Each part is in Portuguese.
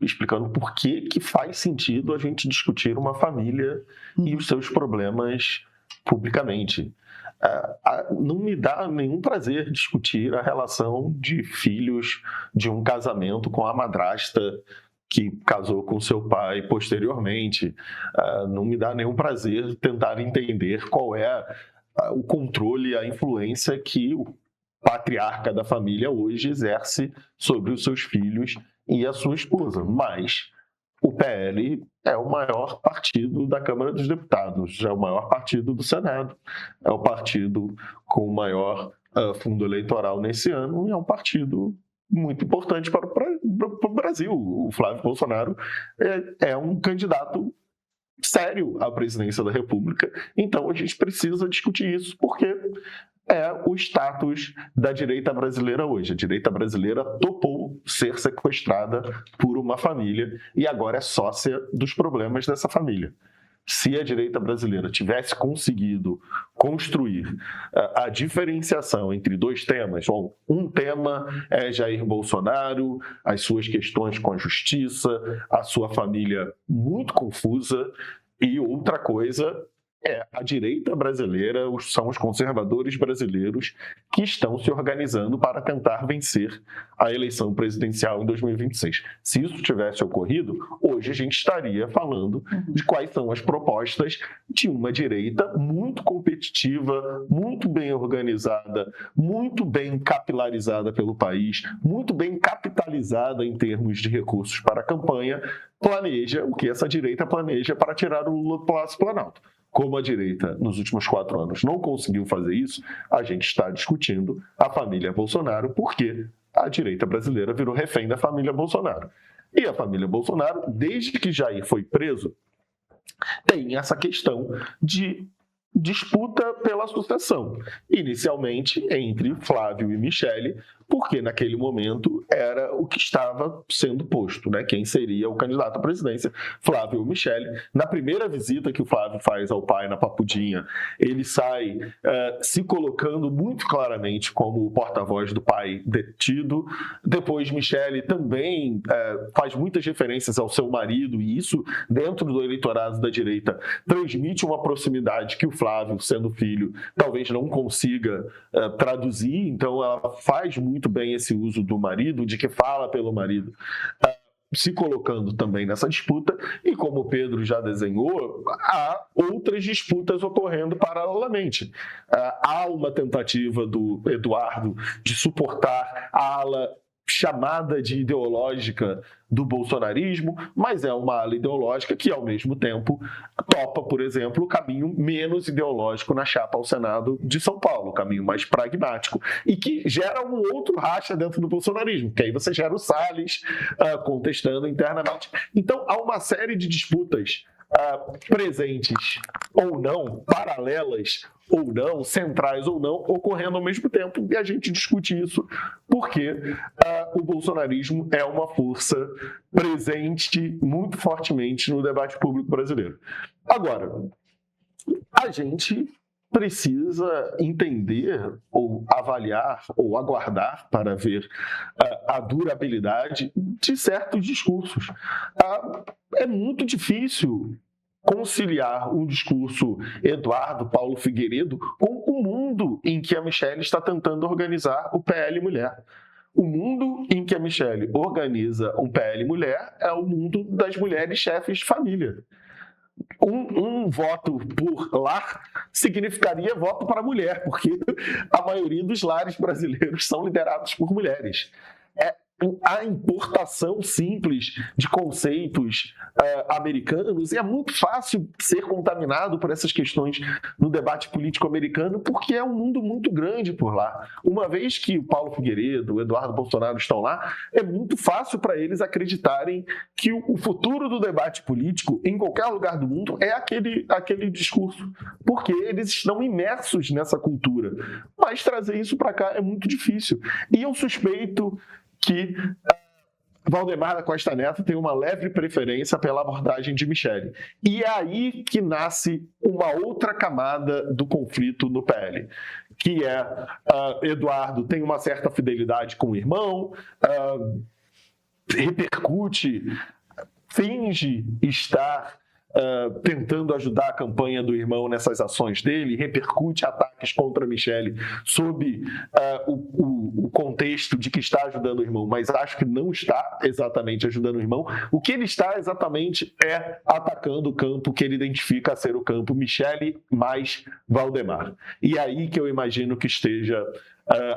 explicando por que faz sentido a gente discutir uma família e os seus problemas publicamente. Não me dá nenhum prazer discutir a relação de filhos de um casamento com a madrasta que casou com seu pai posteriormente. Não me dá nenhum prazer tentar entender qual é o controle, a influência que o patriarca da família hoje exerce sobre os seus filhos e a sua esposa. Mas o PL é o maior partido da Câmara dos Deputados, é o maior partido do Senado, é o partido com o maior fundo eleitoral nesse ano e é um partido muito importante para o Brasil. O Flávio Bolsonaro é um candidato sério à presidência da República, então a gente precisa discutir isso, porque é o status da direita brasileira hoje. A direita brasileira topou ser sequestrada por uma família e agora é sócia dos problemas dessa família. Se a direita brasileira tivesse conseguido construir a diferenciação entre dois temas, um tema é Jair Bolsonaro, as suas questões com a justiça, a sua família muito confusa, e outra coisa é a direita brasileira, são os conservadores brasileiros que estão se organizando para tentar vencer a eleição presidencial em 2026. Se isso tivesse ocorrido, hoje a gente estaria falando de quais são as propostas de uma direita muito competitiva, muito bem organizada, muito bem capilarizada pelo país, muito bem capitalizada em termos de recursos para a campanha, planeja o que essa direita planeja para tirar o Lula do Palácio Planalto. Como a direita, nos últimos 4 anos, não conseguiu fazer isso, a gente está discutindo a família Bolsonaro, porque a direita brasileira virou refém da família Bolsonaro. E a família Bolsonaro, desde que Jair foi preso, tem essa questão de disputa pela sucessão, inicialmente entre Flávio e Michele, porque naquele momento era o que estava sendo posto, né? Quem seria o candidato à presidência, Flávio ou Michele. Na primeira visita que o Flávio faz ao pai na Papudinha, ele sai se colocando muito claramente como o porta-voz do pai detido. Depois, Michele também faz muitas referências ao seu marido, e isso, dentro do eleitorado da direita, transmite uma proximidade que o Flávio, sendo filho, talvez não consiga traduzir. Então, ela faz muito bem esse uso do marido, de que fala pelo marido, se colocando também nessa disputa. E como o Pedro já desenhou, há outras disputas ocorrendo paralelamente. Há uma tentativa do Eduardo de suportar a ala chamada de ideológica do bolsonarismo, mas é uma ala ideológica que, ao mesmo tempo, topa, por exemplo, o caminho menos ideológico na chapa ao Senado de São Paulo, o caminho mais pragmático, e que gera um outro racha dentro do bolsonarismo, que aí você gera o Salles contestando internamente. Então, há uma série de disputas presentes ou não, paralelas ou não, centrais ou não, ocorrendo ao mesmo tempo, e a gente discute isso porque o bolsonarismo é uma força presente muito fortemente no debate público brasileiro. Agora, a gente precisa entender ou avaliar ou aguardar para ver a durabilidade de certos discursos. É muito difícil conciliar um discurso Eduardo Paulo Figueiredo com o mundo em que a Michele está tentando organizar o PL Mulher. O mundo em que a Michele organiza um PL Mulher é o mundo das mulheres chefes de família. Um voto por lar significaria voto para mulher, porque a maioria dos lares brasileiros são liderados por mulheres. A importação simples de conceitos americanos, e é muito fácil ser contaminado por essas questões no debate político americano, porque é um mundo muito grande por lá. Uma vez que o Paulo Figueiredo, o Eduardo Bolsonaro estão lá, é muito fácil para eles acreditarem que o futuro do debate político em qualquer lugar do mundo é aquele discurso, porque eles estão imersos nessa cultura. Mas trazer isso para cá é muito difícil. E eu suspeito que Valdemar da Costa Neto tem uma leve preferência pela abordagem de Michele. E é aí que nasce uma outra camada do conflito no PL, que Eduardo tem uma certa fidelidade com o irmão, repercute finge estar tentando ajudar a campanha do irmão nessas ações dele, repercute ataques contra a Michelle sob o contexto de que está ajudando o irmão, mas acho que não está exatamente ajudando o irmão. O que ele está exatamente é atacando o campo que ele identifica ser o campo Michelle mais Valdemar. E aí que eu imagino que esteja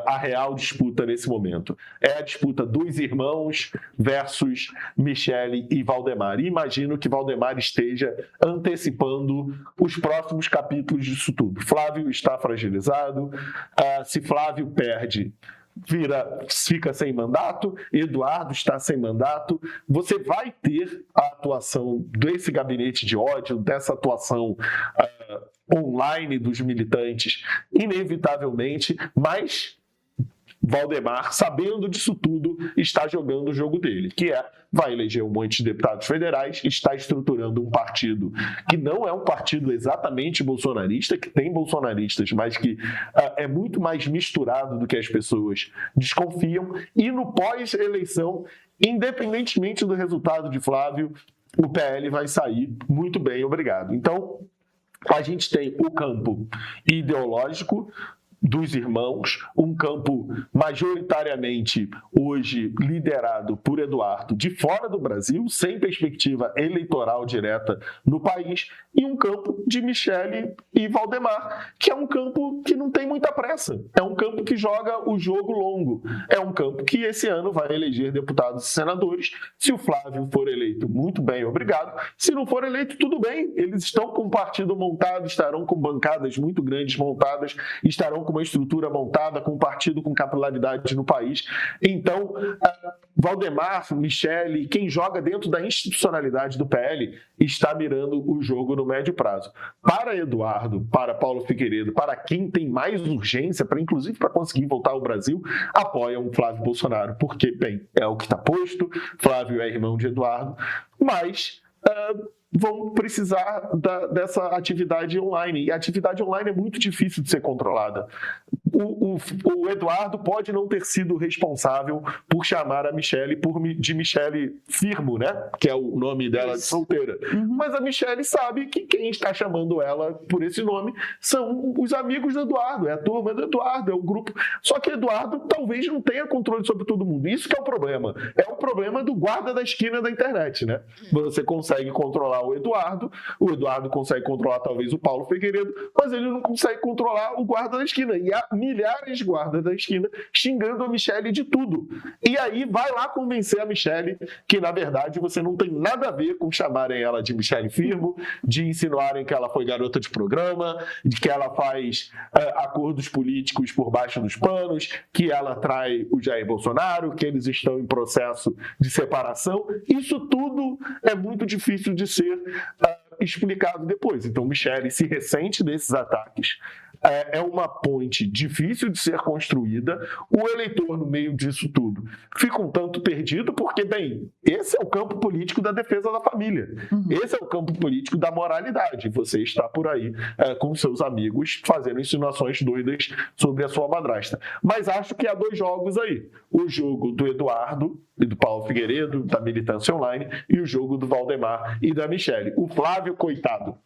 a real disputa nesse momento. É a disputa dos irmãos versus Michelle e Valdemar. E imagino que Valdemar esteja antecipando os próximos capítulos disso tudo. Flávio está fragilizado. Se Flávio perde, fica sem mandato, Eduardo está sem mandato, você vai ter a atuação desse gabinete de ódio, dessa atuação online dos militantes, inevitavelmente, mas Valdemar, sabendo disso tudo, está jogando o jogo dele, que vai eleger um monte de deputados federais, está estruturando um partido que não é um partido exatamente bolsonarista, que tem bolsonaristas, mas que é muito mais misturado do que as pessoas desconfiam, e no pós-eleição, independentemente do resultado de Flávio, o PL vai sair muito bem, obrigado. Então, a gente tem o campo ideológico dos irmãos, um campo majoritariamente hoje liderado por Eduardo de fora do Brasil, sem perspectiva eleitoral direta no país, e um campo de Michelle e Valdemar, que é um campo que não tem muita pressa, é um campo que joga o jogo longo, é um campo que esse ano vai eleger deputados e senadores. Se o Flávio for eleito, muito bem, obrigado. Se não for eleito, tudo bem, eles estão com um partido montado, estarão com bancadas muito grandes montadas, estarão com uma estrutura montada, com um partido com capilaridade no país. Então, Valdemar, Michelle, quem joga dentro da institucionalidade do PL, está mirando o jogo no médio prazo. Para Eduardo, para Paulo Figueiredo, para quem tem mais urgência, inclusive para conseguir voltar ao Brasil, apoiam Flávio Bolsonaro, porque, bem, é o que está posto, Flávio é irmão de Eduardo, mas vão precisar dessa atividade online. E a atividade online é muito difícil de ser controlada. O Eduardo pode não ter sido responsável por chamar a Michelle de Michelle Firmo, né? Que é o nome dela de solteira. Mas a Michelle sabe que quem está chamando ela por esse nome são os amigos do Eduardo, é a turma do Eduardo, é o grupo. Só que Eduardo talvez não tenha controle sobre todo mundo. Isso que é o problema. É o problema do guarda da esquina da internet, né? Você consegue controlar o Eduardo consegue controlar talvez o Paulo Figueiredo, mas ele não consegue controlar o guarda da esquina. E há milhares de guardas da esquina xingando a Michelle de tudo. E aí vai lá convencer a Michelle que, na verdade, você não tem nada a ver com chamarem ela de Michelle Firmo, de insinuarem que ela foi garota de programa, de que ela faz acordos políticos por baixo dos panos, que ela trai o Jair Bolsonaro, que eles estão em processo de separação. Isso tudo é muito difícil de ser explicado depois. Então, Michelle se ressente desses ataques. É uma ponte difícil de ser construída. O eleitor, no meio disso tudo, fica um tanto perdido, porque, bem, esse é o campo político da defesa da família. Esse é o campo político da moralidade. Você está por aí com seus amigos fazendo insinuações doidas sobre a sua madrasta. Mas acho que há dois jogos aí. O jogo do Eduardo e do Paulo Figueiredo, da militância online, e o jogo do Valdemar e da Michelle. O Flávio, coitado,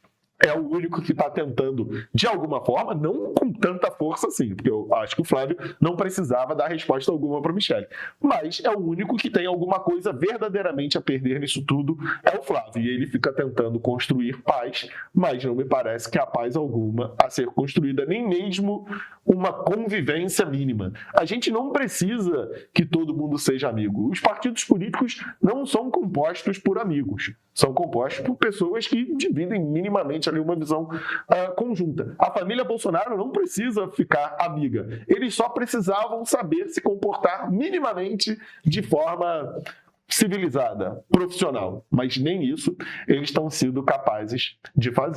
é o único que está tentando, de alguma forma, não com tanta força assim, porque eu acho que o Flávio não precisava dar resposta alguma para a Michelle, mas é o único que tem alguma coisa verdadeiramente a perder nisso tudo, é o Flávio, e ele fica tentando construir paz, mas não me parece que há paz alguma a ser construída, nem mesmo uma convivência mínima. A gente não precisa que todo mundo seja amigo. Os partidos políticos não são compostos por amigos, são compostos por pessoas que dividem minimamente ali uma visão conjunta. A família Bolsonaro não precisa ficar amiga. Eles só precisavam saber se comportar minimamente de forma civilizada, profissional. Mas nem isso eles estão sendo capazes de fazer.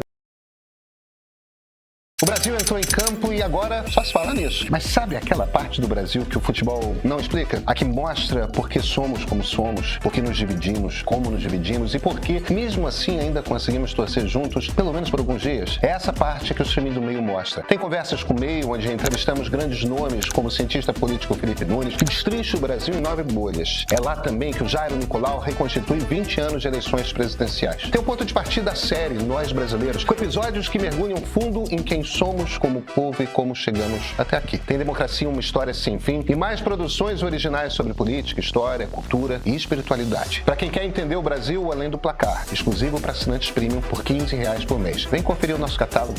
O Brasil entrou em campo e agora só se fala nisso. Mas sabe aquela parte do Brasil que o futebol não explica? A que mostra por que somos como somos, por que nos dividimos, como nos dividimos e por que, mesmo assim, ainda conseguimos torcer juntos, pelo menos por alguns dias. É essa parte que o Streaming do Meio mostra. Tem conversas com o Meio, onde entrevistamos grandes nomes, como o cientista político Felipe Nunes, que destrincha o Brasil em 9 bolhas. É lá também que o Jairo Nicolau reconstitui 20 anos de eleições presidenciais. Tem o ponto de partida da série Nós Brasileiros, com episódios que mergulham fundo em quem somos como povo e como chegamos até aqui. Tem Democracia, uma história sem fim e mais produções originais sobre política, história, cultura e espiritualidade. Para quem quer entender o Brasil além do placar, exclusivo para assinantes premium por R$15 por mês. Vem conferir o nosso catálogo.